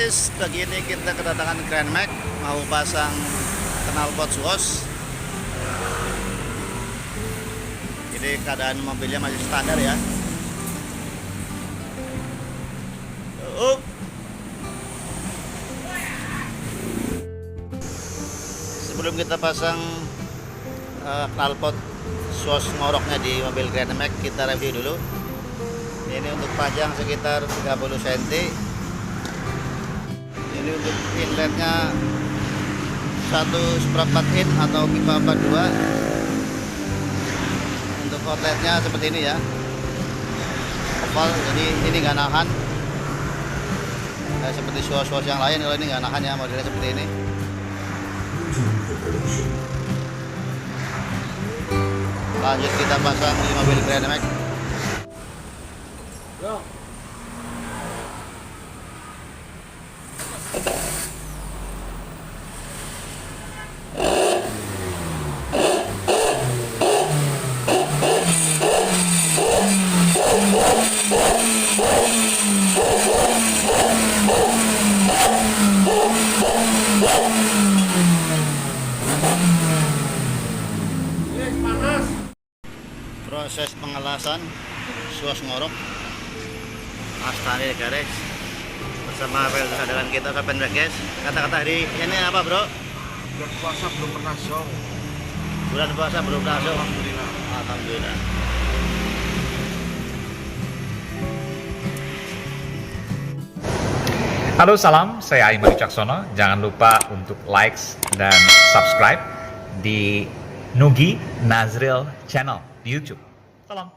guys, pagi ini kita kedatangan Grand Max mau pasang knalpot SWOS. Jadi keadaan mobilnya masih standar ya. Sebelum kita pasang knalpot SWOS ngoroknya di mobil Grand Max, kita review dulu. Ini untuk panjang sekitar 30 cm. Ini untuk inletnya 1/4 in atau pipa 42. Untuk outletnya seperti ini ya, oval, jadi ini nggak nahan seperti SWOS yang lain. Kalau ini nggak nahan ya, modelnya seperti ini. Lanjut kita pasang di mobil Grand Max. Proses pengelasan SWOS ngorok Astani guys, bersama kesadaran kita Sopen guys. Kata-kata hari ini apa bro? Bulan puasa belum pernah show. Bulan puasa belum pernah show. Alhamdulillah. Alhamdulillah. Halo, salam, saya Aiman Wicaksono. Jangan lupa untuk like dan subscribe di Nugi Nazril Channel di YouTube. Salam.